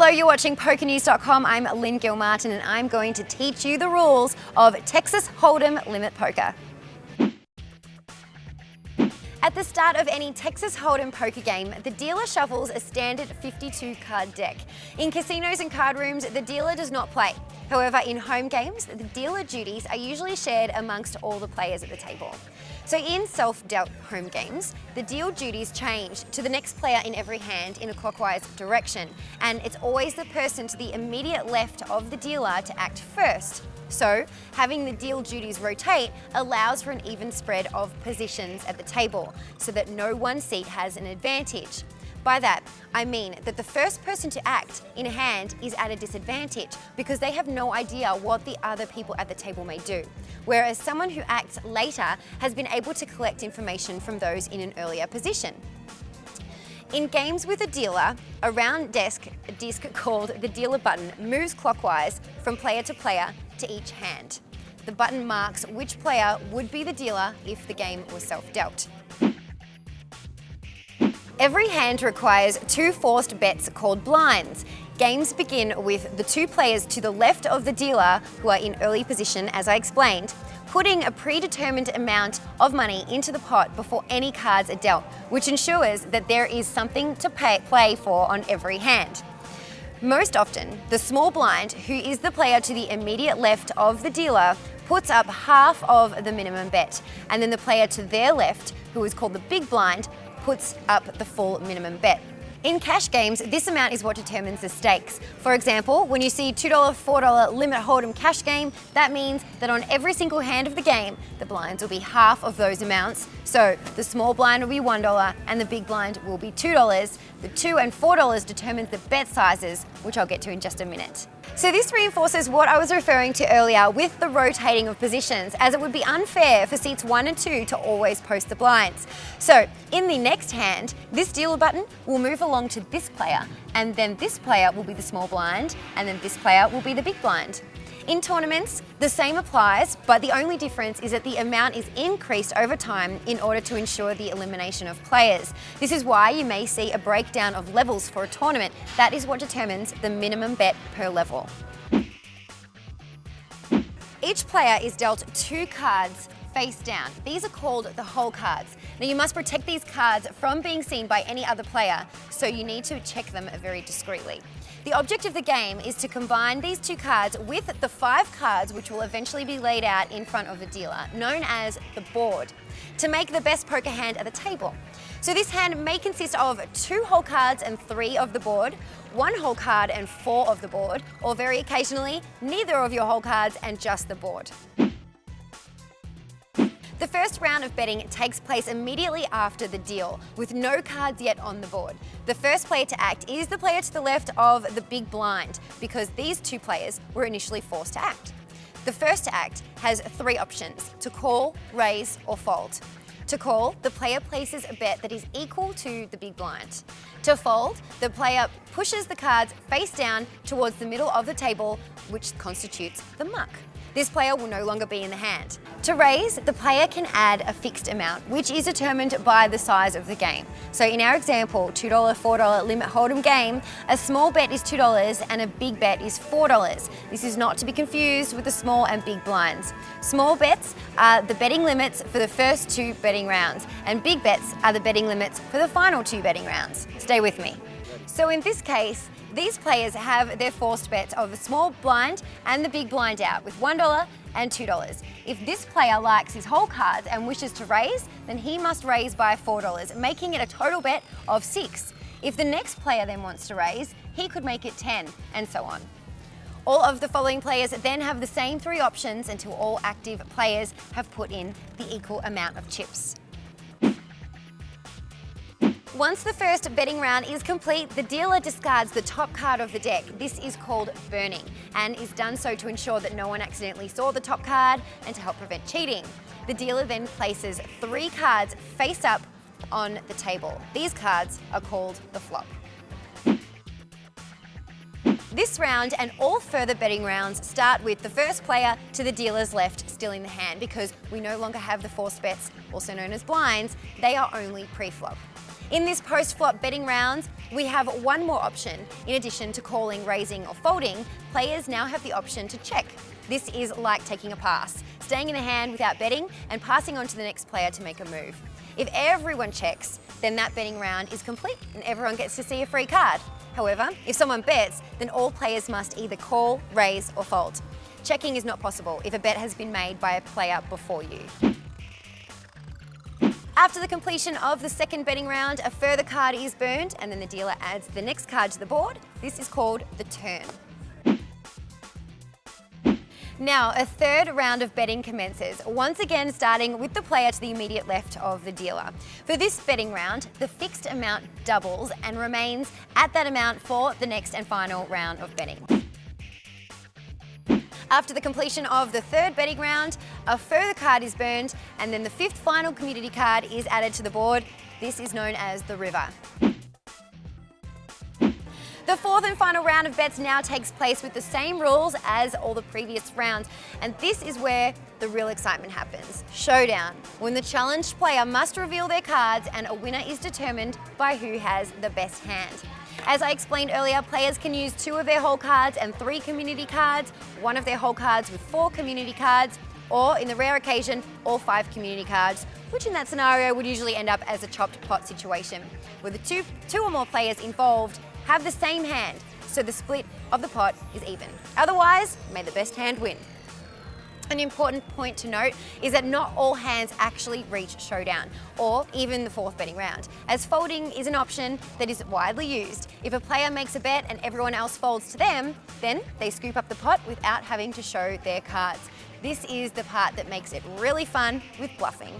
Hello, you're watching PokerNews.com. I'm Lynn Gilmartin and I'm going to teach you the rules of Texas Hold'em Limit Poker. At the start of any Texas Hold'em poker game, the dealer shuffles a standard 52-card deck. In casinos and card rooms, the dealer does not play. However, in home games, the dealer duties are usually shared amongst all the players at the table. So in self-dealt home games, the deal duties change to the next player in every hand in a clockwise direction, and it's always the person to the immediate left of the dealer to act first. So, having the deal duties rotate allows for an even spread of positions at the table, so that no one seat has an advantage. By that, I mean that the first person to act in a hand is at a disadvantage because they have no idea what the other people at the table may do, whereas someone who acts later has been able to collect information from those in an earlier position. In games with a dealer, a round disc called the dealer button moves clockwise from player to player to each hand. The button marks which player would be the dealer if the game was self-dealt. Every hand requires two forced bets called blinds. Games begin with the two players to the left of the dealer, who are in early position as I explained, putting a predetermined amount of money into the pot before any cards are dealt, which ensures that there is something to play for on every hand. Most often, the small blind, who is the player to the immediate left of the dealer, puts up half of the minimum bet, and then the player to their left, who is called the big blind, puts up the full minimum bet. In cash games, this amount is what determines the stakes. For example, when you see $2, $4 limit hold'em cash game, that means that on every single hand of the game, the blinds will be half of those amounts. So the small blind will be $1 and the big blind will be $2. The $2 and $4 determines the bet sizes, which I'll get to in just a minute. So this reinforces what I was referring to earlier with the rotating of positions, as it would be unfair for seats 1 and 2 to always post the blinds. So in the next hand, this dealer button will move along to this player, and then this player will be the small blind, and then this player will be the big blind. In tournaments, the same applies, but the only difference is that the amount is increased over time in order to ensure the elimination of players. This is why you may see a breakdown of levels for a tournament. That is what determines the minimum bet per level. Each player is dealt 2 cards face down. These are called the hole cards. Now you must protect these cards from being seen by any other player, so you need to check them very discreetly. The object of the game is to combine these 2 cards with the 5 cards which will eventually be laid out in front of the dealer, known as the board, to make the best poker hand at the table. So this hand may consist of 2 hole cards and 3 of the board, 1 hole card and 4 of the board, or very occasionally, neither of your hole cards and just the board. The first round of betting takes place immediately after the deal, with no cards yet on the board. The first player to act is the player to the left of the big blind, because these 2 players were initially forced to act. The first to act has 3 options: to call, raise, or fold. To call, the player places a bet that is equal to the big blind. To fold, the player pushes the cards face down towards the middle of the table, which constitutes the muck. This player will no longer be in the hand. To raise, the player can add a fixed amount, which is determined by the size of the game. So in our example, $2, $4 limit hold'em game, a small bet is $2 and a big bet is $4. This is not to be confused with the small and big blinds. Small bets are the betting limits for the first 2 betting rounds, and big bets are the betting limits for the final 2 betting rounds. Stay with me. So in this case, these players have their forced bets of the small blind and the big blind out with $1 and $2. If this player likes his whole cards and wishes to raise, then he must raise by $4, making it a total bet of $6. If the next player then wants to raise, he could make it $10, and so on. All of the following players then have the same 3 options until all active players have put in the equal amount of chips. Once the first betting round is complete, the dealer discards the top card of the deck. This is called burning, and is done so to ensure that no one accidentally saw the top card and to help prevent cheating. The dealer then places 3 cards face up on the table. These cards are called the flop. This round and all further betting rounds start with the first player to the dealer's left still in the hand, because we no longer have the forced bets, also known as blinds. They are only pre-flop. In this post-flop betting round, we have one more option. In addition to calling, raising or folding, players now have the option to check. This is like taking a pass, staying in the hand without betting and passing on to the next player to make a move. If everyone checks, then that betting round is complete and everyone gets to see a free card. However, if someone bets, then all players must either call, raise or fold. Checking is not possible if a bet has been made by a player before you. After the completion of the second betting round, a further card is burned and then the dealer adds the next card to the board. This is called the turn. Now, a third round of betting commences, once again starting with the player to the immediate left of the dealer. For this betting round, the fixed amount doubles and remains at that amount for the next and final round of betting. After the completion of the third betting round, a further card is burned and then the fifth final community card is added to the board. This is known as the river. The fourth and final round of bets now takes place with the same rules as all the previous rounds, and this is where the real excitement happens. Showdown, when the challenged player must reveal their cards and a winner is determined by who has the best hand. As I explained earlier, players can use 2 of their whole cards and 3 community cards, 1 of their whole cards with 4 community cards, or in the rare occasion, all 5 community cards, which in that scenario would usually end up as a chopped pot situation, where the two or more players involved have the same hand, so the split of the pot is even. Otherwise, may the best hand win. An important point to note is that not all hands actually reach showdown, or even the fourth betting round, as folding is an option that is widely used. If a player makes a bet and everyone else folds to them, then they scoop up the pot without having to show their cards. This is the part that makes it really fun with bluffing.